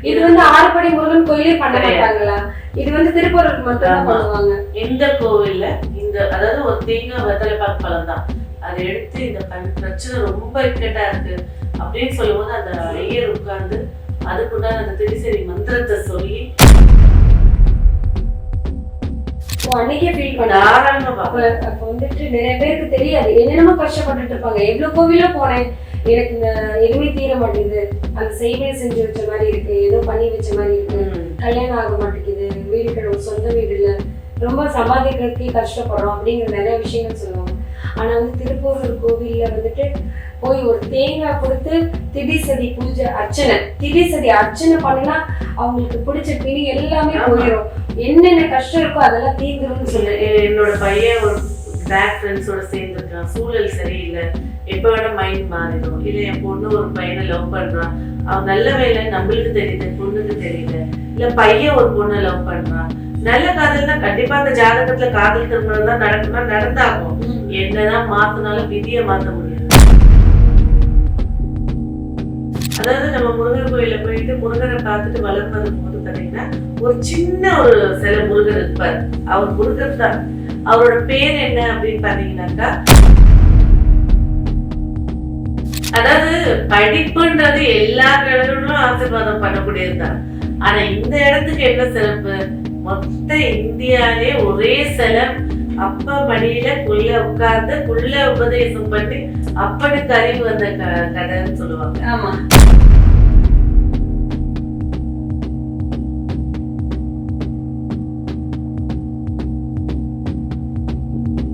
இது வந்து ஆறுபடை முருகன் கோயிலே பண்ண மாட்டாங்களா? இது வந்து திருப்பூருக்கு மட்டும் தான் பண்ணுவாங்க. இந்த கோவில்ல இந்த அதாவது ஒரு தேங்காய் வெத்தலைப்பாக்கு பழம் தான் அதை எடுத்து இந்த பிரச்சனை ரொம்ப இக்கட்டா இருக்கு அப்படின்னு சொல்லும்போது அந்த ஐயர் உட்கார்ந்து அதுக்குண்டான அந்த திரிசரி மந்திரத்தை சொல்லி அன்னைக்கே ஃபீல் பண்ணாங்க. அப்ப வந்துட்டு நிறைய பேருக்கு தெரியாது, என்னென்னமோ கஷ்டப்பட்டுட்டு இருப்பாங்க. எவ்வளவு கோவிலோ போனேன், எனக்கு இந்த எதுவுமே தீர மாட்டேங்குது, அந்த செய்வே செஞ்சு வச்ச மாதிரி இருக்கு, ஏதோ பண்ணி வச்ச மாதிரி இருக்கு, கல்யாணம் ஆக மாட்டேங்குது, வீடு கிடையாது, சொந்த வீடு இல்லை, ரொம்ப சம்பாதிக்கிறதுக்கே கஷ்டப்படுறோம் அப்படிங்கிற நிறைய விஷயங்கள் சொல்லுவாங்க. ஆனா வந்து திருப்பூர் கோவில்ல வந்துட்டு போய் ஒரு தேங்காய் கொடுத்து திதிசதி பூஜை அர்ச்சனை, திதிசதி அர்ச்சனை பண்ணினா அவங்களுக்கு பிடிச்ச பிணி எல்லாமே போயிடும், என்னென்ன கஷ்டம் இருக்கோ அதெல்லாம் தீர்ந்துரும்னு சொல்லுங்க. என்னோட பையன் ஒரு பேக் ஃப்ரெண்ட்ஸோட சேர்ந்துருக்கான், சூழல் சரியில்லை, எப்ப வேணா மைண்ட் மாறிடும், இல்ல என் பொண்ணு ஒரு பையனை லவ் பண்றான், அவன் நல்ல வேலை நம்மளுக்கு தெரியுது பொண்ணுக்கு தெரியல, இல்ல பையன் ஒரு பொண்ணை லவ் பண்றான், நல்ல காதல்னா கண்டிப்பா அந்த ஜாதகத்துல காதல் திருமணம் தான் நடக்குமா, நடந்தாகும். என்னதான் மாத்தினாலும் விதியை மாத்த முடியாது. அதாவது நம்ம முருகர் கோயில போயிட்டு முருகரை பார்த்துட்டு வளம் வரும் போது பாத்தீங்கன்னா ஒரு சின்ன ஒரு சில முருகர் இருப்பார், அவர் முருகர் தான். அவரோட பேர் என்ன அப்படின்னு பாத்தீங்கன்னாக்கா, அதாவது படிப்புன்றது எல்லா கடவுளும் ஆசீர்வாதம் பண்ணக்கூடியதுதான். ஆனா இந்த இடத்துக்கு என்ன சிறப்பு, மொத்த இந்தியாலே ஒரே சிலம், அப்ப மடியில குள்ள உட்கார்ந்து குள்ள உபதேசம் பண்ணி அப்பனுக்கு அறிவு வந்த கதைன்னு சொல்லுவாங்க. ஆமா,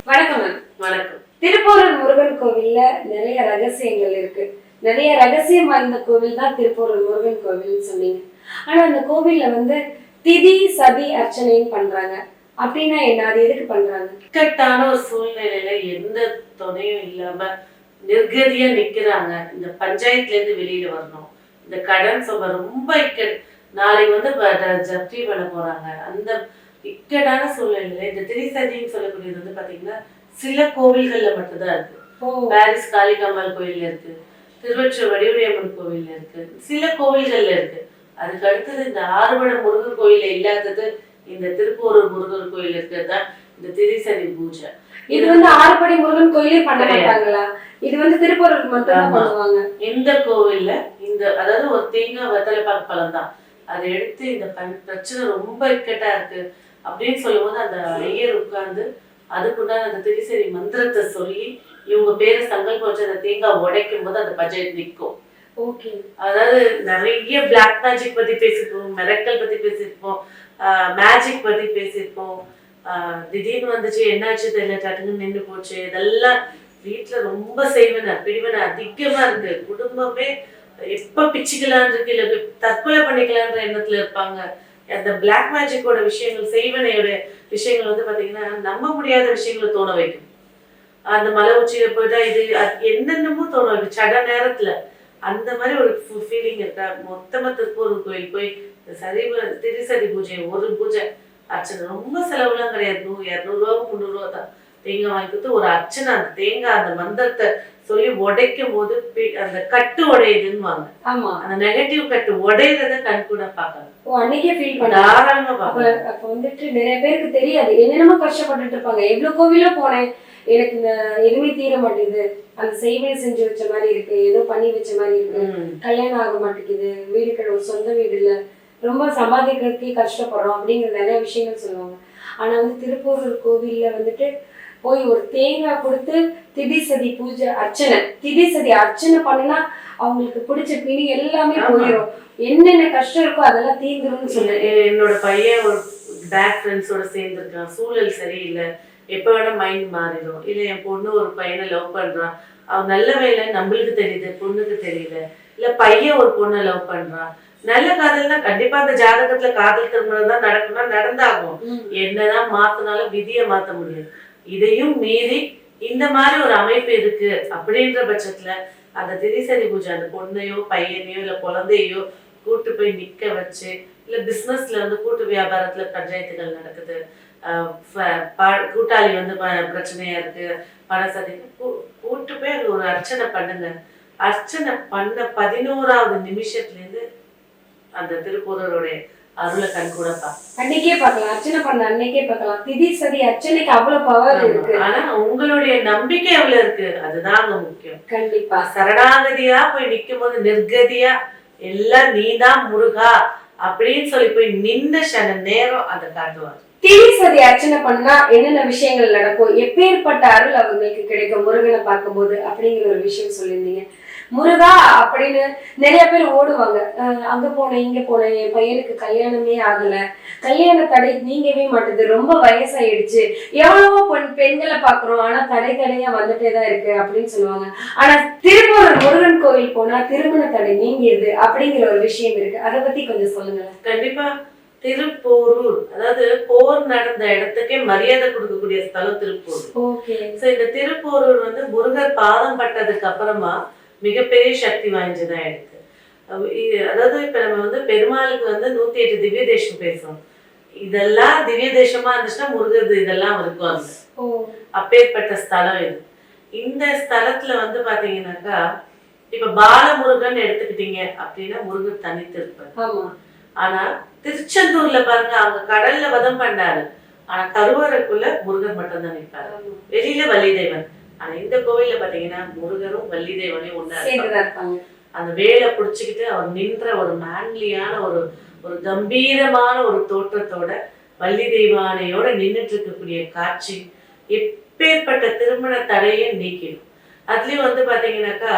வணக்கம். வணக்கம். திருப்பூர் முருகன் கோவில்ல நிறைய ரகசியங்கள் இருக்கு, நிறைய ரகசியம் வாய்ந்த கோவில் தான் திருப்பூர் முருகன் கோவில் சொன்னீங்க. ஆனா அந்த கோவில்ல வந்து திதி சதி அர்ச்சனையும் பண்றாங்க, அப்படின்னா என்ன, அது எதுக்கு பண்றாங்க? இக்கட்டான ஒரு சூழ்நிலையில எந்த துணையும் இல்லாம நிர்கதியா நிக்கிறாங்க, இந்த பஞ்சாயத்துல இருந்து வெளியில வரணும், இந்த கடன் சொல்ல ரொம்ப நாளைக்கு வந்து ஜப்தி பண்ண போறாங்க, அந்த இக்கட்டான சூழ்நிலையில இந்த திரிசதின்னு சொல்லக்கூடியது வந்து பாத்தீங்கன்னா சில கோவில்கள்ல மட்டும்தான் இருக்கு. பாரிஸ் காளிகாம்பாள் கோயில்ல இருக்கு, திருவொற்றியூர் வடிவுடையம்மன் கோவில்ல இருக்கு, சில கோவில்கள்ல இருக்கு. அதுக்கு அடுத்தது இந்த ஆறுபடை முருகர் கோயில இல்லாதது இந்த திருப்பூர் முருகர் கோயில் இருக்கிறதுதான் இந்த திரிசதி பூஜை. இது வந்து ஆறுபடை முருகன் கோயிலே பண்ண மாட்டாங்களா? இது வந்து திருப்பூருக்கு மட்டும் தான் பண்ணுவாங்க. இந்த கோவில்ல இந்த அதாவது ஒரு தேங்காய் வெத்தலைப்பாக்கு பழம் தான் அதை எடுத்து இந்த பிரச்சனை ரொம்ப இக்கட்டா இருக்கு அப்படின்னு சொல்லும்போது அந்த ஐயர் உட்கார்ந்து அதுக்குண்டான அந்த திரிசரி மந்திரத்தை சொல்லி இவங்க பேரை சங்கல்பம் வச்சு அந்த தேங்காய் உடைக்கும் போது அந்த பஞ்சாயத்து நிற்கும். அதாவது நிறைய பிளாக் மேஜிக் பத்தி பேசிருப்போம், மிரக்கல் பத்தி பேசிருப்போம், மேஜிக் பத்தி பேசிருப்போம், திடீர்னு வந்துச்சு என்னாச்சு தெரியல டக்குன்னு நின்று போச்சு, இதெல்லாம் வீட்டுல ரொம்ப செய்வன பிடிவன அதிகமா இருக்கு. குடும்பமே எப்ப பிச்சுக்கலான் இருக்கு, இல்ல தற்கொலை பண்ணிக்கலான்ற எண்ணத்துல இருப்பாங்க. அந்த பிளாக் மேஜிக்கோட விஷயங்கள் செய்வனையோட விஷயங்கள் வந்து பாத்தீங்கன்னா நம்ப முடியாத விஷயங்களை தோண வைக்கும். அந்த மலை உச்சியில போயிட்டா இது என்னென்னமோ தோண வைக்கும் சட நேரத்துல. அந்த மாதிரி ஒரு ஃபீலிங் இருக்கா. மொத்தமா திருப்பூர் கோயில் போய் திரிசதி பூஜை ஒரு பூஜை அர்ச்சனை ரொம்ப செலவுலாம் கிடையாது, 200 300 தான். தேங்காய் வாங்கி கொடுத்து ஒரு அர்ச்சனை, அந்த தேங்காய் அந்த மந்திரத்தை சொல்லி உடைக்கும் போது அந்த கட்டு உடையுதுன்னு, அந்த நெகட்டிவ் கட்டு உடையறத கண் கூட பாக்கலாம். அன்னைக்கே ஃபீல் பண்ணாங்க. அப்ப வந்துட்டு நிறைய பேருக்கு தெரியாது, என்னென்னமோ கஷ்டப்பட்டுட்டு இருப்பாங்க. எவ்வளவு கோவிலோ போனேன், எனக்கு இந்த எதுவுமே தீர மாட்டேங்குது, அந்த செய்வே செஞ்சு வச்ச மாதிரி இருக்கு, ஏதோ பண்ணி வச்ச மாதிரி இருக்கு, கல்யாணம் ஆக மாட்டேங்குது, வீடு கிடையாது, சொந்த வீடு இல்லை, ரொம்ப சம்பாதிக்கிறதுக்கே கஷ்டப்படுறோம் அப்படிங்கிற நிறைய விஷயங்கள் சொல்லுவாங்க. ஆனா வந்து திருப்பூர் கோவில்ல வந்துட்டு போய் ஒரு தேங்காய் கொடுத்து திதிசதி பூஜை அர்ச்சனை, திதிசதி அர்ச்சனை பண்ணினா அவங்களுக்கு பிடிச்ச பிணி எல்லாமே போயிடும், என்னென்ன கஷ்டம் இருக்கோ அதெல்லாம் தீர்ந்துரும்னு சொல்லுங்க. என்னோட பையன் ஒரு பேக் ஃப்ரெண்ட்ஸோட சேர்ந்துருக்கான், சூழல் சரியில்லை, எப்ப வேணா மைண்ட் மாறிடும், இல்ல என் பொண்ணு ஒரு பையனை லவ் பண்றான், அவன் நல்ல வேலை நம்மளுக்கு தெரியுது பொண்ணுக்கு தெரியல, இல்ல பையன் ஒரு பொண்ணை லவ் பண்றான், நல்ல காதல்னா கண்டிப்பா அந்த ஜாதகத்துல காதல் திருமணம் தான் நடக்குமா, நடந்தாகும். என்னதான் மாத்தினாலும் விதியை மாத்த முடியாது. இதையும் மீறி இந்த மாதிரி ஒரு அமைப்பு இருக்கு அப்படின்ற பட்சத்துல அந்த திரிசதி பூஜை அந்த பொண்ணையோ பையனையோ இல்ல குழந்தையோ கூட்டு போய் நிக்க வச்சு, இல்ல பிசினஸ்ல வந்து கூட்டு வியாபாரத்துல பஞ்சாயத்துகள் நடக்குது, கூட்டாளி வந்து பிரச்சனையா இருக்கு, பணசதி, கூட்டு போய் அங்க ஒரு அர்ச்சனை பண்ணுங்க. அர்ச்சனை பண்ண 11வது நிமிஷத்துல இருந்து அந்த திருப்பூருடைய அருளை கண் கூட அன்னைக்கே பார்க்கலாம், அர்ச்சனை பண்ண அன்னைக்கே பார்க்கலாம். திதி சதி அர்ச்சனைக்கு அவ்வளவு பவர் இருக்கு. ஆனா உங்களுடைய நம்பிக்கை எவ்வளவு இருக்கு அதுதான் அங்க முக்கியம். கண்டிப்பா சரணாகதியா போய் நிக்கும் போது நிர்கதியா எல்லாம் நீதான் முருகா அப்படின்னு சொல்லி போய் நின்ன சன நேரம் அதை காட்டுவார். திதி சதி அர்ச்சனை பண்ணா என்னென்ன விஷயங்கள் நடக்கும், எப்பேற்பட்ட அருள் அவங்களுக்கு கிடைக்கும் முருகனை பார்க்கும்போது அப்படிங்கிற ஒரு விஷயம் சொல்லியிருந்தீங்க. முருகா அப்படின்னு நிறைய பேர் ஓடுவாங்க, அங்க போனேன் இங்க போனேன், என் பையனுக்கு கல்யாணமே ஆகல, கல்யாண தடை நீங்கவே மாட்டுது, ரொம்ப வயசாயிடுச்சு, எவ்வளவோ பெண்களை பாக்குறோம் ஆனா தடையா வந்துட்டே தான் இருக்கு அப்படின்னு சொல்லுவாங்க. ஆனா திருப்பூர் முருகன் கோவில் போனா திருமண தடை நீங்கிடுது அப்படிங்கிற ஒரு விஷயம் இருக்கு. அதை பத்தி கொஞ்சம் சொல்லுங்க. கண்டிப்பா. திருப்போரூர் அதாவது போர் நடந்த இடத்துக்கே மரியாதை கொடுக்கக்கூடிய ஸ்தலம் திருப்பூர். இந்த திருப்போரூர் வந்து முருகர் பாதம் பட்டதுக்கு அப்புறமா மிகப்பெரிய சக்தி வாய்ந்ததா இருக்கு. அதாவது இப்ப நம்ம வந்து பெருமாளுக்கு வந்து 108 திவ்ய தேசம் பேசுறோம். இதெல்லாம் திவ்ய தேசமா இருந்துச்சுன்னா முருகர் இதெல்லாம் இருக்கும். அந்த அப்பேற்பட்ட ஸ்தலம் இது. இந்த ஸ்தலத்துல வந்து பாத்தீங்கன்னாக்கா இப்ப பாலமுருகன் எடுத்துக்கிட்டீங்க அப்படின்னா முருகர் தனித்து இருப்பாரு. ஆனா திருச்செந்தூர்ல பாருங்க, அவங்க கடல்ல வதம் பண்ணாரு, ஆனா கருவறைக்குள்ள முருகர் மட்டும் தான் நிற்பாரு, வெளியில வள்ளிதேவன். ஆனா இந்த கோவில்ல பாத்தீங்கன்னா முருகரும் வள்ளிதேவனையும் ஒண்ணா இருப்பாங்க. அந்த வேலை புடிச்சுக்கிட்டு அவர் நின்ற ஒரு மேன்லியான ஒரு கம்பீரமான ஒரு தோற்றத்தோட வள்ளி தெய்வானையோட நின்றுட்டு இருக்கக்கூடிய காட்சி எப்பேற்பட்ட திருமண தடையை நீக்கிடும். அதுலயும் வந்து பாத்தீங்கன்னாக்கா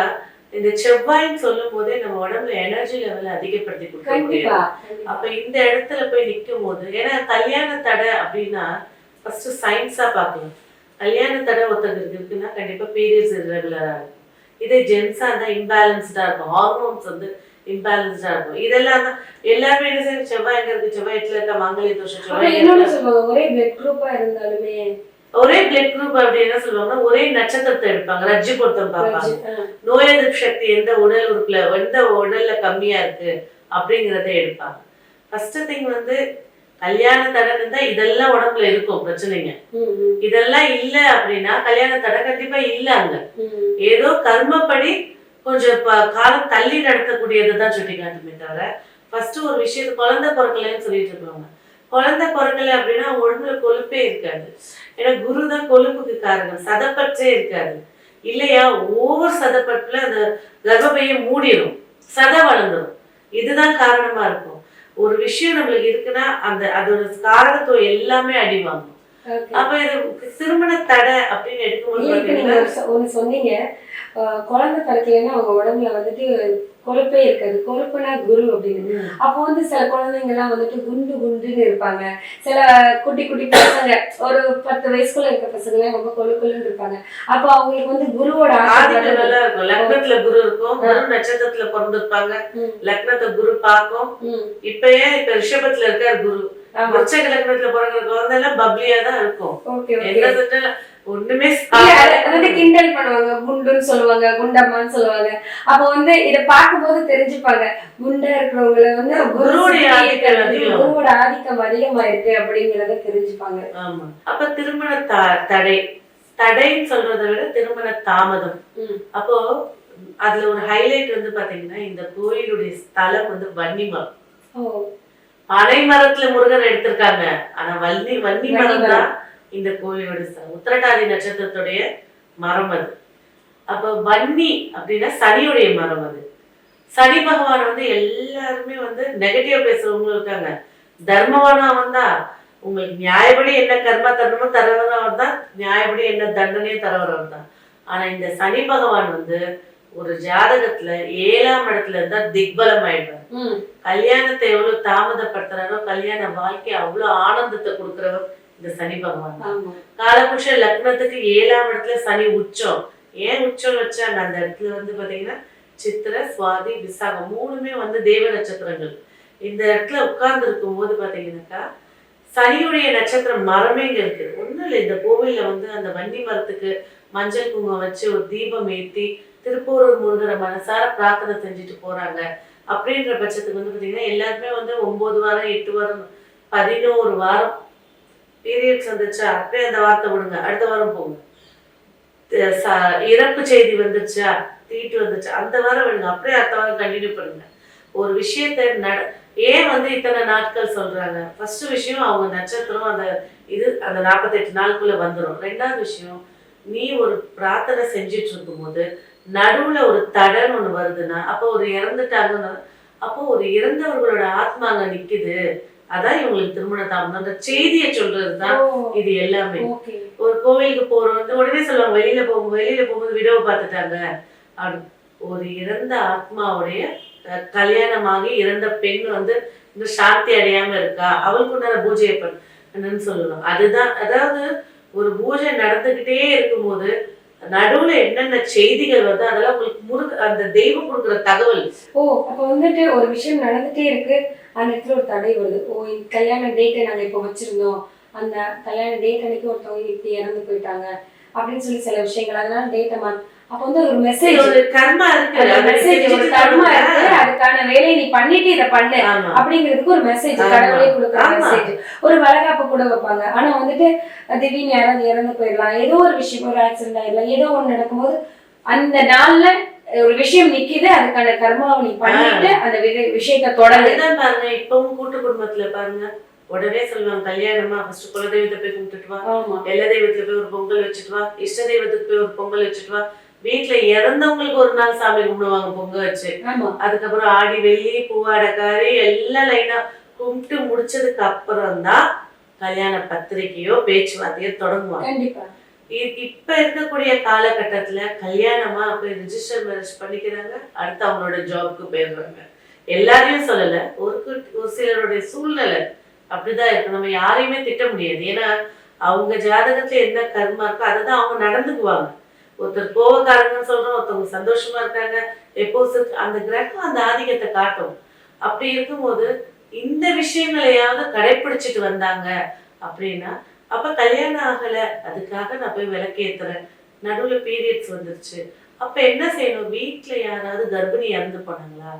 இந்த செவ்வாய்ன்னு சொல்லும் போதே நம்ம உடம்புல எனர்ஜி லெவலை அதிகப்படுத்தி கொடுக்க. அப்ப இந்த இடத்துல போய் நிற்கும் போது, ஏன்னா கல்யாண தடை அப்படின்னா ஃபர்ஸ்ட் சயின்ஸா பார்க்கணும். கல்யாண தடை ஒருத்தருக்கு இருக்குன்னா கண்டிப்பா பீரியட்ஸ் இர்ரெகுலரா இருக்கும். இதே ஜென்ஸா இருந்தா இம்பேலன்ஸ்டா இருக்கும், ஹார்மோன்ஸ் வந்து இம்பேலன்ஸ்டா இருக்கும். இதெல்லாம் தான் எல்லாருமே என்ன செய்யும், செவ்வாய் எங்க இருக்கு, செவ்வாய் எட்டுல இருக்க மாங்கல்ய தோஷம், ஒரே பிளட் குரூப்பா இருந்தாலுமே ஒரே பிளட் குரூப் அப்படி என்ன சொல்லுவாங்கன்னா ஒரே நட்சத்திரத்தை எடுப்பாங்க, ரஜ்ஜி பொருத்தம் பார்ப்பாங்க. நோய் எதிர்ப்பு சக்தி எந்த உடல் உறுப்புல எந்த உடல்ல கம்மியா இருக்கு அப்படிங்கிறத எடுப்பாங்க. ஃபர்ஸ்ட் திங் வந்து கல்யாண தடை இருந்தா இதெல்லாம் உடம்புல இருக்கும் பிரச்சனைங்க. இதெல்லாம் இல்ல அப்படின்னா கல்யாண தடை கண்டிப்பா இல்ல. அங்க ஏதோ கர்மப்படி கொஞ்சம் காலம் தள்ளி நடத்தக்கூடியதுதான் சுட்டி காட்டுமே தவிர ஃபர்ஸ்ட் ஒரு விஷயத்து குழந்தை பிறக்கலன்னு சொல்லிட்டு இருப்பாங்க. குழந்தை பிறக்கல அப்படின்னா உடம்புல கொழுப்பே இருக்காது. ஏன்னா குரு தான் கொழுப்புக்கு காரணம், சதப்பற்றே இருக்காது இல்லையா. ஒவ்வொரு சதப்பற்றுல அந்த கர்ப்பப்பையை மூடிடும், சதை வளர்ந்துடும். இதுதான் காரணமா இருக்கும். ஒரு விஷயம் நம்மளுக்கு இருக்குன்னா அந்த அதோட காரணத்துவம் எல்லாமே அடிவாங்கும். அப்ப இது திருமண தடை அப்படின்னு எடுக்கும்போது ஒண்ணு சொன்னீங்க, குழந்தை பிறக்கலைன்னா அவங்க உடம்புல வந்துட்டு கொழுப்பே இருக்காது, கொழுப்புனா குரு அப்படின்னு. அப்போ வந்து சில குழந்தைங்க எல்லாம் வந்துட்டு குண்டு குண்டுன்னு இருப்பாங்க, சில குட்டி குட்டி பசங்க ஒரு 10 வயசுக்குள்ள இருக்க பசங்க ரொம்ப கொழுக்குன்னு இருப்பாங்க. அப்போ அவங்களுக்கு வந்து குருவோட ஆதிக்கம் நல்லா இருக்கும். லக்னத்துல குரு இருக்கும், குரு நட்சத்திரத்துல பிறந்திருப்பாங்க, லக்னத்தை குரு பார்க்கும். இப்ப ரிஷபத்துல இருக்காரு குரு, விருச்சிக லக்னத்துல பிறந்த குழந்தை எல்லாம் பப்ளியா தான் இருக்கும். என்ன ஒண்ணுமே கிண்டல் பண்ணுவாங்க, குண்டுன்னு சொல்லுவாங்க, குண்டம்மான்னு சொல்லுவாங்க. அப்ப வந்து இத பார்க்கும்போது தெரிஞ்சுப்பாங்க குண்டா இருக்கிறவங்கள வந்து குருவோட ஆதிக்கம் அதிகமா இருக்கு அப்படிங்கறத தெரிஞ்சுப்பாங்க. ஆமா. அப்ப திருமண தடைன்னு சொல்றதை விட திருமண தாமதம். அப்போ அதுல ஒரு ஹைலைட் வந்து பாத்தீங்கன்னா இந்த கோயிலுடைய ஸ்தலம் வந்து வன்னிமரம். பனை மரத்துல முருகன் எடுத்திருக்காங்க, ஆனா வன்னி மரம் தான் இந்த கோயிலோட ஸ்தலம். உத்திரட்டாதி நட்சத்திரத்துடைய மரம் அது. அப்ப வன்னி அப்படின்னா சனியுடைய மரம் அது. சனி பகவான் வந்து எல்லாருமே வந்து நெகட்டிவ் பேசுறவங்களும் இருக்காங்க. தர்மவானா வந்தா உங்களுக்கு நியாயப்படி என்ன கர்மா தரணுமோ தரவரவர் தான், நியாயப்படி என்ன தண்டனையே தரவரவர் தான். ஆனா இந்த சனி பகவான் வந்து ஒரு ஜாதகத்துல 7ஆம் இடத்துல இருந்தா திக்பலம் ஆயிடுவார். கல்யாணத்தை எவ்வளவு தாமதப்படுத்துறாரோ கல்யாண வாழ்க்கை அவ்வளவு ஆனந்தத்தை கொடுக்குறவர் இந்த சனி பகவான். காலபுருஷ லக்னத்துக்கு 7ஆம் இடத்துல சனி உச்சம். ஏன் உச்சம் வச்சாங்க அந்த இடத்துல வந்து பாத்தீங்கன்னா சித்திர சுவாதி விசாகம் 3மே வந்து தேவ நட்சத்திரங்கள். இந்த இடத்துல உட்கார்ந்து இருக்கும் போது பாத்தீங்கன்னாக்கா சனியுடைய நட்சத்திரம் மரமே இங்க இருக்கு. ஒண்ணும் இல்லை, இந்த கோவில்ல வந்து அந்த வன்னி மரத்துக்கு மஞ்சள் குங்குமம் வச்சு ஒரு தீபம் ஏற்றி திருப்பூரூர் முருகரை மனசார பிரார்த்தனை செஞ்சுட்டு போறாங்க. அப்படின்ற பட்சத்துக்கு வந்து பாத்தீங்கன்னா எல்லாருமே வந்து 9 வாரம் 8 வாரம் 11 வாரம் பீரியட்ஸ் வந்துச்சா அப்படியே அந்த வார்த்தை விடுங்க, அடுத்த வாரம் போங்க. இறப்பு செய்தி வந்துச்சா, தீட்டு வந்துச்சா அந்த வாரம் விடுங்க, அப்படியே அடுத்த வாரம் கண்டினியூ பண்ணுங்க. ஒரு விஷயத்த ஏன் வந்து இத்தனை நாட்கள் சொல்றாங்க? ஃபர்ஸ்ட் விஷயம் அவங்க நட்சத்திரம் அந்த அந்த 48 நாளுக்குள்ள வந்துடும். ரெண்டாவது விஷயம், நீ ஒரு பிரார்த்தனை செஞ்சுட்டு இருக்கும்போது நடுவுல ஒரு தடன்னு ஒண்ணு வருதுன்னா, அப்போ ஒரு இறந்துட்டாங்கன்னா, அப்போ ஒரு இறந்தவர்களோட ஆத்மா அங்க நிக்குது. அதான் இவங்களுக்கு திருமண தாமதம். அந்த செய்தியை சொல்றதுதான் இது எல்லாமே. ஒரு கோவிலுக்கு போறோம் உடனே சொல்லுவாங்க, வெளியில போகும்போது விடவை பார்த்துட்டாங்க. ஒரு இறந்த ஆத்மாவுடைய கல்யாணமாகி இறந்த பெண் வந்து இன்னும் சாந்தி அடையாம இருக்கா, அவளுக்கு உண்டான பூஜையை பண்ணுன்னு சொல்லணும். அதுதான், அதாவது ஒரு பூஜை நடந்துகிட்டே இருக்கும்போது நடுவுல என்னென்ன செய்திகள் வந்து அதெல்லாம் உங்களுக்கு அந்த தெய்வம் கொடுக்குற தகவல். அப்ப வந்துட்டு ஒரு விஷயம் நடந்துட்டே இருக்கு, அந்த இடத்துல ஒரு தடை வருது. இந்த கல்யாண டேட்டை நாங்க இப்ப வச்சிருந்தோம், அந்த கல்யாண டேட் அன்னைக்கு ஒருத்தவங்க இப்படி இறந்து போயிட்டாங்க அப்படின்னு சொல்லி சில விஷயங்கள், அதனால டேட்டை அப்ப வந்து ஒரு மெசேஜ், ஒரு கர்மா இருக்கு, ஒரு கர்மா இருக்கு, அதுக்கான வேலையை நீ பண்ணிட்டு இதை பண்ணு அப்படிங்கிறதுக்கு ஒரு மெசேஜ் கடவுளே கொடுக்குற மெசேஜ். ஒரு வளகாப்பு கூட வைப்பாங்க. ஆனா வந்துட்டு திடீர்னு யாராவது இறந்து போயிடலாம், ஏதோ ஒரு விஷயம், ஒரு ஆக்சிடென்ட் ஆயிடலாம், ஏதோ ஒண்ணு நடக்கும்போது அந்த நாள்ல ஒரு விஷயம் நிக்குது, அதுக்கான கர்மாவை நீ பண்ணிட்டு அந்த விஷயத்த தொடர்ந்து பாருங்க. இப்பவும் கூட்டு குடும்பத்துல பாருங்க, உடனே சொல்லுவாங்க கல்யாணமா ஃபர்ஸ்ட் குல தெய்வத்தை போய் கும்பிட்டுட்டு வா, எல்லா தெய்வத்துல போய் ஒரு பொங்கல் வச்சுட்டு வா, இஷ்ட தெய்வத்துக்கு போய் ஒரு பொங்கல் வச்சுட்டு வா, வீட்டுல இறந்தவங்களுக்கு ஒரு நாள் சாமி கும்பிடுவாங்க பொங்க வச்சு. அதுக்கப்புறம் ஆடி வெள்ளி பூவாடக்காரி எல்லாம் லைனா கும்பிட்டு முடிச்சதுக்கு அப்புறம் தான் கல்யாண பத்திரிகையோ பேச்சுவார்த்தையோ தொடங்குவாங்க. இப்ப இருக்கக்கூடிய காலகட்டத்துல கல்யாணமா போய் ரிஜிஸ்டர் மேரேஜ் பண்ணிக்கிறாங்க, அடுத்து அவங்களோட ஜாப்க்கு போயிடுறாங்க. எல்லாரையும் சொல்லல, ஒரு சிலருடைய சூழ்நிலை அப்படிதான் இருக்கு. நம்ம யாரையுமே திட்ட முடியாது. ஏன்னா அவங்க ஜாதகத்துல என்ன கர்மா இருக்கோ அதை அவங்க நடந்துக்குவாங்க. ஒருத்தர் கோவக்காரங்கன்னு சொல்றோம், ஒருத்தவங்க சந்தோஷமா இருக்காங்க, எப்போ அந்த கிரகம் அந்த ஆதிக்கத்தை காட்டும். அப்படி இருக்கும்போது இந்த விஷயங்களையாவது கடைபிடிச்சிட்டு வந்தாங்க அப்படின்னா, அப்ப கல்யாணம் ஆகல, அதுக்காக நான் போய் விளக்கேத்துறேன், நடுவுல பீரியட்ஸ் வந்துருச்சு, அப்ப என்ன செய்யணும்? வீட்டுல யாராவது கர்ப்பிணி இறந்து போனாங்களா,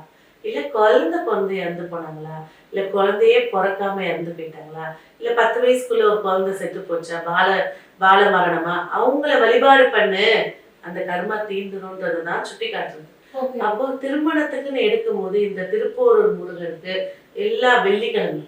இல்ல குழந்தை இறந்து போனாங்களா, இல்ல குழந்தையே பிறக்காம இறந்து போயிட்டாங்களா, இல்ல 10 வயசுக்குள்ள ஒரு குழந்தை செத்து போச்சா, பால மரணமா, அவங்கள வழிபாடு பண்ணு, அந்த கர்மா தீந்துரும்ன்றதுதான் சுட்டி காட்டுறது. அப்போ திருமணத்துக்குன்னு எடுக்கும் போது இந்த திருப்போரூர் முருகனுக்கு எல்லா வெள்ளிக்கிழமை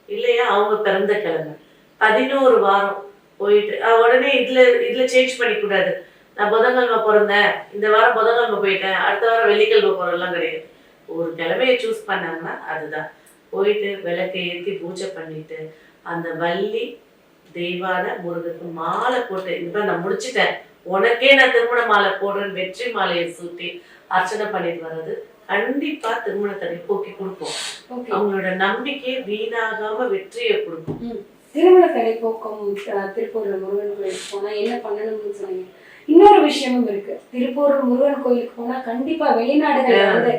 இல்லையா, அவங்க பிறந்த கிழமை 11 வாரம் போயிட்டு உடனே இதுல சேஞ்ச் பண்ணிக்கூடாது. நான் புதன்கிழமை பிறந்தேன், இந்த வாரம் புதன்கிழமை போயிட்டேன், அடுத்த வாரம் வெள்ளிக்கிழமை போறதெல்லாம் கிடையாது. ஒரு கிழமையை சூஸ் பண்ணாங்கன்னா அதுதான். போயிட்டு விளக்கை ஏற்றி பூஜை பண்ணிட்டு அந்த வள்ளி தெய்வான முருகனுக்கு மாலை போட்டு, இப்ப நான் முடிச்சுட்டேன், உனக்கே நான் திருமண மாலை போடுறேன், வெற்றி மாலையை சூட்டி அர்ச்சனை பண்ணிட்டு வர்றது கண்டிப்பா திருமண தடை போக்கி கொடுக்கும். அவங்களோட நம்பிக்கையை வீணாகாம வெற்றியை கொடுக்கும். திருமண தடை போக்கும் திருப்பூர் முருகன் கோயிலுக்கு போனா என்ன பண்ணணும்னு சொன்னீங்க. இன்னொரு விஷயமும் இருக்கு. திருப்பூர் முருகன் கோயிலுக்கு போனா கண்டிப்பா வெளிநாடுகள்ல வந்து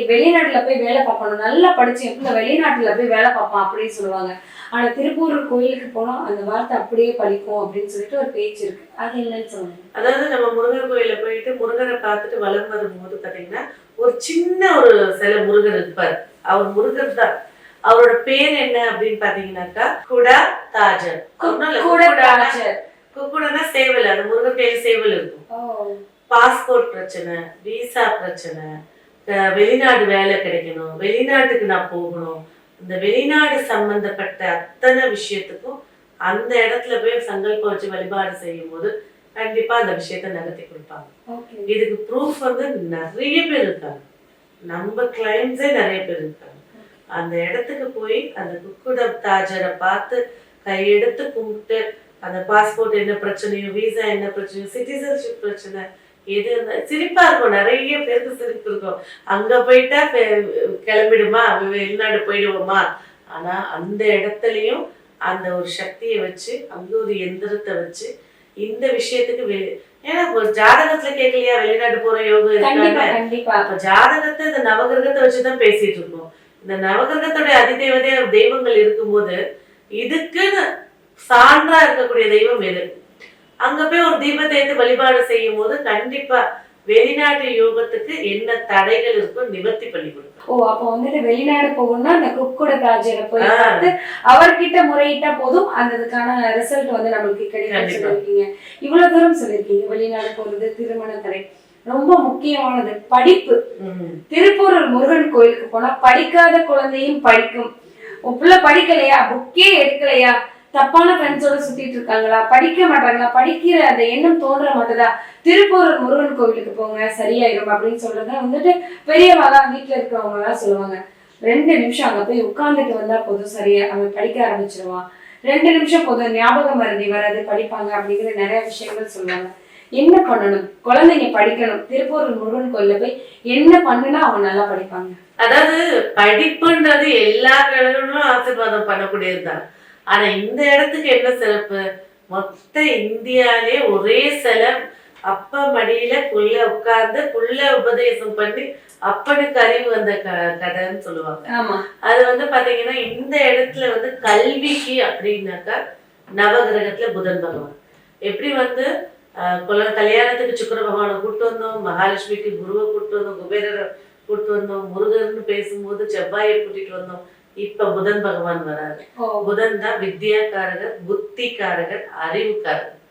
வெளிநாட்டுல போய் வேலை பார்க்கணும், நல்லா படிச்சு எப்படி வெளிநாட்டுல போய் வேலை பார்ப்பான் அப்படின்னு சொல்லுவாங்க. ஆனா திருப்பூர் கோயிலுக்கு போனா அந்த வார்த்தை அப்படியே பழிக்கும் அப்படின்னு சொல்லிட்டு ஒரு பேச்சு இருக்கு. அது என்னன்னு சொல்லுங்க. அதாவது நம்ம முருகர் கோயில போயிட்டு முருகரை பார்த்துட்டு வலம் வரும்போது பாத்தீங்கன்னா ஒரு சின்ன ஒரு சில முருகர் இருப்பார். அவர் முருகர் தான். அவரோட பேர் என்ன அப்படின்னு பாத்தீங்கன்னாக்கா குடா தாஜர். குக்குடனா சேவல், அந்த முருகர் பேர் சேவல் இருக்கும். பாஸ்போர்ட் பிரச்சனை, விசா பிரச்சனை, வெளிநாடு வேலை கிடைக்கணும், வெளிநாட்டுக்கு நான் போகணும், இந்த வெளிநாடு சம்பந்தப்பட்ட அத்தனை விஷயத்துக்கும் அந்த இடத்துல போய் சங்கல்பம் வச்சு வழிபாடு செய்யும் போது கண்டிப்பா அந்த விஷயத்த நகர்த்தி கொடுப்பாங்க. இதுக்கு ப்ரூஃப் வந்து நிறைய பேர் இருக்காங்க, நம்ம கிளைண்ட்ஸே நிறைய பேர் இருக்காங்க. அந்த இடத்துக்கு போய் அந்த குக்குட தாஜரை பார்த்து கையெடுத்து கும்பிட்டு அந்த பாஸ்போர்ட் என்ன பிரச்சனையோ, விசா என்ன பிரச்சனையோ, சிட்டிசன்ஷிப் பிரச்சனை எது சிரிப்பா இருக்கும். நிறைய பேருக்கு சிரிப்பு இருக்கும். அங்க போயிட்டா கிளம்பிடுமா, வெளிநாடு போயிடுவோமா. ஆனா அந்த இடத்துலயும் அந்த ஒரு சக்தியை வச்சு, அங்க ஒரு எந்திரத்தை வச்சு இந்த விஷயத்துக்கு ஏன்னா ஒரு ஜாதகத்துல கேட்கலையா வெளிநாடு போற யோகம் இருக்காங்க. அப்ப ஜாதகத்தை இந்த நவகிரகத்தை வச்சுதான் பேசிட்டு இருக்கோம். இந்த நவகிரகத்துடைய அதிதேவதை தெய்வங்கள் இருக்கும்போது இதுக்குன்னு சான்றா இருக்கக்கூடிய தெய்வம் எது? அங்க போய் ஒரு தீபத்தை ஏற்று வழிபாடு செய்யும் போது கண்டிப்பா வெளிநாட்டு யோகத்துக்கு என்ன தடைகள் இருக்கும் நிவர்த்தி பண்ணி கொடுக்கும். அப்ப வந்துட்டு வெளிநாடு போகணும்னா அந்த குக்குட தாஜரை போய் பார்த்து அவர்கிட்ட முறையிட்டா போதும், அதுக்கான ரிசல்ட் வந்து நம்மளுக்கு கிடைக்கும் சொல்லிருக்கீங்க. இவ்வளவு தூரம் சொல்லிருக்கீங்க. வெளிநாடு போறது, திருமண தடை, ரொம்ப முக்கியமானது படிப்பு. திருப்பூரூர் முருகன் கோயிலுக்கு போனா படிக்காத குழந்தையும் படிக்கும். உன் பிள்ளை படிக்கலையா, புக்கே எடுக்கலையா, தப்பான ஃப்ரெண்ட்ஸோட சுத்திட்டு இருக்காங்களா, படிக்க மாட்டாங்களா, படிக்கிற அந்த எண்ணம் தோன்ற மாட்டதா, திருப்பூரூர் முருகன் கோவிலுக்கு போங்க சரியாயிரும் அப்படின்னு சொல்றத வந்துட்டு பெரியவாங்க வீட்டுல இருக்கிறவங்க எல்லாம் சொல்லுவாங்க. 2 நிமிஷம் அங்க போய் உட்கார்ந்துட்டு வந்தா போதும், சரியா அவன் படிக்க ஆரம்பிச்சிருவான். 2 நிமிஷம் போதும், ஞாபக மறதி வராது, படிப்பாங்க அப்படிங்கிற நிறைய விஷயங்கள் சொல்லுவாங்க. என்ன பண்ணணும், குழந்தைங்க படிக்கணும், திருப்பூரூர் முருகன் கோயில்ல போய் என்ன பண்ணுனா அவங்க நல்லா படிப்பாங்க? அதாவது படிப்புன்றது எல்லா கடவுளும் ஆசீர்வாதம் பண்ணக்கூடியதுதான். ஆனா இந்த இடத்துக்கு என்ன சிறப்பு, மொத்த இந்தியாலே ஒரே செலம், அப்ப மடியில புள்ள உட்கார்ந்து புள்ள உபதேசம் பண்ணி அப்பனுக்கு அறிவு வந்த கதைன்னு சொல்லுவாங்க. அது வந்து பாத்தீங்கன்னா இந்த இடத்துல வந்து கல்விக்கு அப்படின்னாக்கா நவகிரகத்துல புதன் பகவான். எப்படி வந்து கல்யாணத்துக்கு சுக்கிர பகவானை கூப்பிட்டு வந்தோம், மகாலட்சுமிக்கு குருவை கூப்பிட்டு வந்தோம், குபேரரை கூப்பிட்டு வந்தோம், முருகர்னு பேசும்போது செவ்வாயை கூட்டிட்டு வந்தோம், இப்ப புதன் பகவான் வராரு. புதன் தான் வித்யாக்காரகர், புத்திக்காரகர், அறிவுக்காரகர்.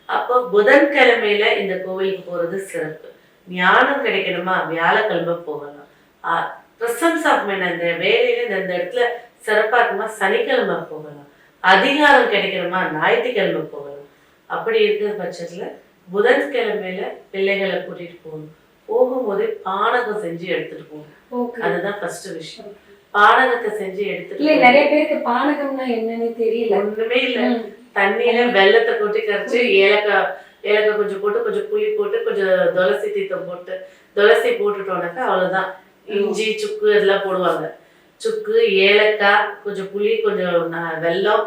அப்போ புதன்கிழமையில இந்த கோவிலுக்கு போறது சிறப்பு. ஞானம் கிடைக்கணுமா வியாழக்கிழமை போகலாம். பிரசன்ஸ் ஆஃப் மைண்ட் அந்த வேலையில இந்த இடத்துல சிறப்பா இருக்குமா சனிக்கிழமை போகலாம். அதிகாரம் கிடைக்கணுமா ஞாயிற்றுக்கிழமை போகலாம். அப்படி இருக்கிற பட்சத்துல புதன்கிழமையில பிள்ளைகளை கூட்டிட்டு போகணும். போகும்போதே பானகம் செஞ்சு எடுத்துட்டு போகணும். அதுதான் ஃபர்ஸ்ட் விஷயம். பானகத்தை செஞ்சு எடுத்துட்டு நிறைய பேருக்கு பானகம்னா என்னன்னு தெரியல. ஒண்ணுமே இல்ல, தண்ணியில வெள்ளத்தை கொட்டி கரைச்சு ஏலக்காய் கொஞ்சம் போட்டு, கொஞ்சம் புளி போட்டு, கொஞ்சம் துளசி தீர்த்தம் போட்டு, துளசி போட்டுட்டோம்னாக்கா அவ்வளவுதான். இஞ்சி சுக்கு இதெல்லாம் போடுவாங்க. சுக்கு, ஏலக்காய், கொஞ்சம் புளி, கொஞ்சம் வெல்லம்,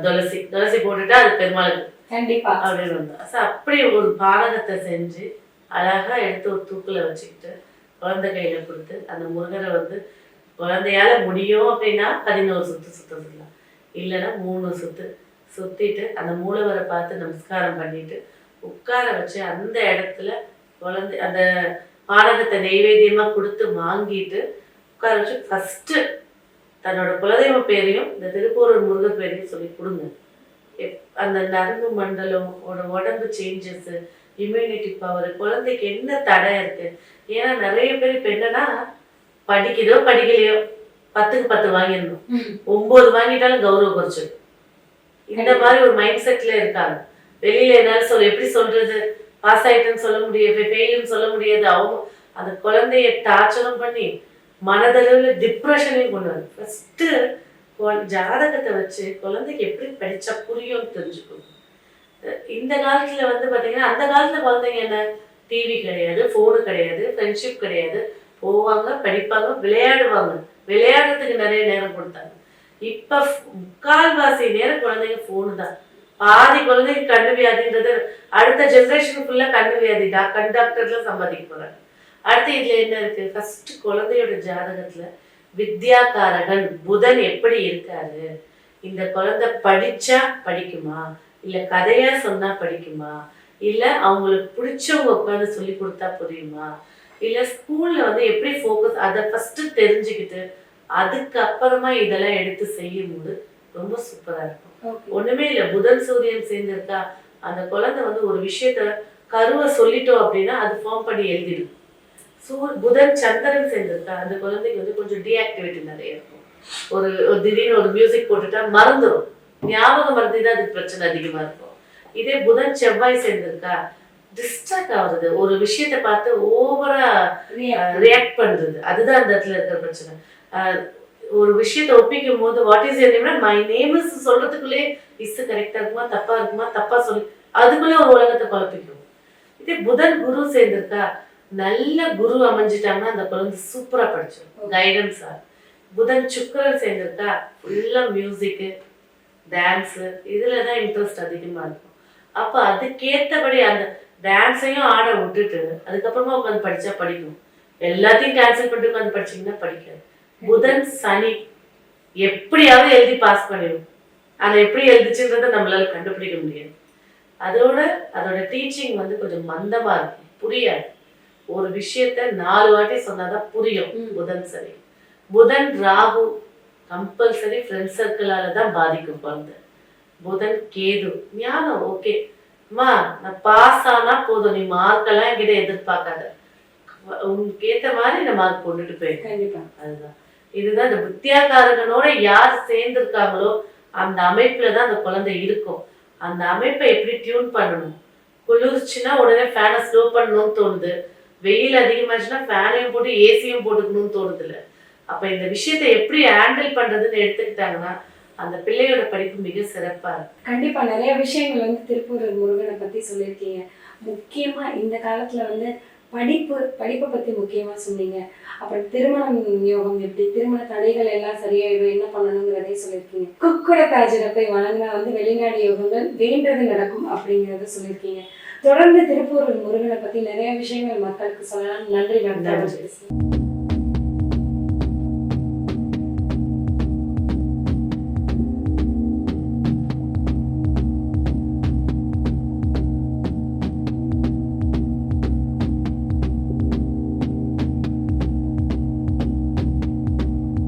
துளசி போட்டுட்டா அது பெருமாளுக்கு கண்டிப்பா அப்படின்னு வந்தோம். அப்படி ஒரு பானகத்தை செஞ்சு அழகா எடுத்து ஒரு தூக்குல வச்சுக்கிட்டு குழந்தை கையில கொடுத்து அந்த முருகரை வந்து குழந்தையால முடியும் அப்படின்னா 11 சுத்து சுத்தலாம், இல்லைன்னா 3 சுத்து சுத்திட்டு அந்த மூலவரை பார்த்து நமஸ்காரம் பண்ணிட்டு உட்கார வச்சு அந்த இடத்துல குழந்தை அந்த பானகத்தை நெய்வேத்தியமா கொடுத்து வாங்கிட்டு உட்கார வச்சு ஃபர்ஸ்ட் தன்னோட குலதெய்வ பேரையும் இந்த திருப்பூரூர் முருகர் பேரையும் சொல்லி கொடுங்க. அந்த நரம்பு மண்டலம், உடம்பு சேஞ்சஸ், இம்யூனிட்டி பவர், குழந்தைக்கு என்ன தடை இருக்கு. ஏன்னா நிறைய பேர் இப்ப என்னன்னா படிக்குதோ படிக்கலையோ 10க்கு 10 வாங்கிடணும், 9 வாங்கிட்டாலும் கௌரவ குறைச்சிடும். இந்த மாதிரி ஒரு மைண்ட் செட்ல இருக்காங்க. வெளியில என்னால எப்படி சொல்றது, பாஸ் ஆயிட்டேன்னு சொல்ல முடியாது, ஃபெயிலுன்னு சொல்ல முடியாது. அவங்க அந்த குழந்தைய டார்ச்சரும் பண்ணி மனதளவுல டிப்ரெஷனையும் கொண்டு வந்து ஃபர்ஸ்ட் ஜாதகத்தை வச்சு குழந்தைக்கு எப்படி படிச்சா புரியும் தெரிஞ்சுக்கணும். இந்த காலத்துல வந்து பாத்தீங்கன்னா அந்த காலத்துல குழந்தைங்க என்ன டிவி கிடையாது, போனு கிடையாது, ஃப்ரெண்ட்ஷிப் கிடையாது, போவாங்க படிப்பாங்க விளையாடுவாங்க. விளையாடுறதுக்கு நிறைய நேரம் கொடுத்தாங்க. இப்ப 3/4 நேரம் குழந்தைங்க போனு தான். பாதி குழந்தைங்க கண்ணு வியாதின்றது அடுத்த ஜெனரேஷன் ஃபுல்லா கண்ணு வியாதி கண் டாக்டர்ல சம்பாதிக்க போறாங்க. அடுத்து இதுல என்ன இருக்கு, ஃபர்ஸ்ட் குழந்தையோட ஜாதகத்துல வித்யாகாரகன் புதன் எப்படி இருக்காரு, இந்த குழந்தை படிச்சா படிக்குமா, இல்ல கதையா சொன்னா படிக்குமா, இல்ல அவங்களுக்கு பிடிச்சவங்க உட்காந்து சொல்லி கொடுத்தா புரியுமா, இல்ல ஸ்கூல்ல வந்து எப்படி ஃபோக்கஸ், அதை ஃபர்ஸ்ட் தெரிஞ்சுக்கிட்டு அதுக்கப்புறமா இதெல்லாம் எடுத்து செய்யும் போது ரொம்ப சூப்பரா இருக்கும். ஒண்ணுமே இல்ல, புதன் சூரியன் சேர்ந்திருக்கா, அந்த குழந்தை வந்து ஒரு விஷயத்த கருவை சொல்லிட்டோம் அப்படின்னா அது ஃபார்ம் பண்ணி எழுதிடும். புதன் சந்திரன் சேர்ந்திருக்கா, அந்த குழந்தைக்கு வந்து கொஞ்சம் டீஆக்டிவிட்டி நிறைய இருக்கும். ஒரு திடீர்னு ஒரு மியூசிக் போட்டுட்டா மறந்துடும், ஞாபகம் மறந்து தான் அதுக்கு பிரச்சனை அதிகமா இருக்கும். இதே புதன் செவ்வாய் சேர்ந்திருக்கா டிஸ்ட்ராக்ட் ஆகுறது, ஒரு விஷயத்த பார்த்து ஓவரா ரியாக்ட் பண்றது, அதுதான் அந்த இடத்துல இருக்கிற பிரச்சனை. ஒரு விஷயத்த ஒப்பிக்கும் போது what is your name, my name is சொல்றதுக்குள்ளே இஸ் கரெக்டா இருக்குமா தப்பா இருக்குமா, தப்பா சொல்லி அதுக்குள்ள ஒரு உலகத்தை குழப்பிக்கும். இதே புதன் குரு சேர்ந்திருக்கா, நல்ல குரு அமைஞ்சிட்டாங்கன்னா அந்த குழந்தை சூப்பரா படிச்சிடும், கைடன்ஸா. புதன் சுக்கிரன் சேர்ந்திருக்கா ஃபுல்லா மியூசிக்கு, டான்ஸு, இதுலதான் இன்ட்ரெஸ்ட் அதிகமா இருக்கும். அப்ப அதுக்கேற்றபடி அந்த டான்ஸையும் ஆட விட்டுட்டு அதுக்கப்புறமா உட்காந்து படிச்சா படிக்கும். எல்லாத்தையும் கேன்சல் பண்ணிட்டு உட்காந்து படிச்சீங்கன்னா படிக்காது. புதன் சனி எப்படியாவது எழுதி பாஸ் பண்ணிடும். அதை எப்படி எழுதிச்சுன்றதை நம்மளால கண்டுபிடிக்க முடியாது. அதோட டீச்சிங் வந்து கொஞ்சம் மந்தமா இருக்கும், புரியாது. ஒரு விஷயத்த 4 வாட்டி சொன்னாதான் புரியும். புதன் சனி. புதன் ராகு கம்பல்சரி ஃப்ரெண்ட் சர்க்கிளால தான் பாதிக்கும் குழந்தை. புதன் கேது ஞானம் ஓகே, அம்மா நான் பாஸ் ஆனா போதும், நீ மார்க்கெல்லாம் என்கிட்ட எதிர்பார்க்காத, உங்களுக்கு ஏத்த மாதிரி இந்த மார்க் கொண்டுட்டு போயிருக்கேன். கண்டிப்பா அதுதான் இதுதான் இந்த வித்தியாகாரகனோட யார் சேர்ந்திருக்காங்களோ அந்த அமைப்புல தான் அந்த குழந்தை இருக்கும். அந்த அமைப்பை எப்படி டியூன் பண்ணணும், குளிர்ச்சுன்னா உடனே ஃபேனை ஸ்லோ பண்ணணும்னு தோணுது, வெயில் அதிகமாச்சுன்னா ஃபேனையும் போட்டு ஏசியும் போட்டுக்கணும்னு தோணுது இல்லை. அப்ப இந்த விஷயத்தை எப்படி ஹேண்டில் பண்றதுன்னு எடுத்துக்கிட்டாங்கன்னா அந்த பிள்ளையோட படிப்பு மிக சிறப்பா இருக்கும். கண்டிப்பா நிறைய விஷயங்கள் வந்து திருப்பூர் முருகனை பத்தி சொல்லியிருக்கீங்க. முக்கியமா இந்த காலத்துல வந்து படிப்பை பத்தி முக்கியமா சொன்னீங்க. அப்புறம் திருமணம் யோகம் எப்படி, திருமண தடைகள் எல்லாம் சரியாயிடும், என்ன பண்ணணுங்கிறதையும் சொல்லியிருக்கீங்க. குக்குட தாஜரை போய் வணங்கினா வந்து வெளிநாடு யோகங்கள் வேண்டது நடக்கும் அப்படிங்கிறத சொல்லியிருக்கீங்க. தொடர்ந்து திருப்பூர் முருகனை பத்தி நிறைய விஷயங்கள் மக்களுக்கு சொல்லலாம். நன்றி.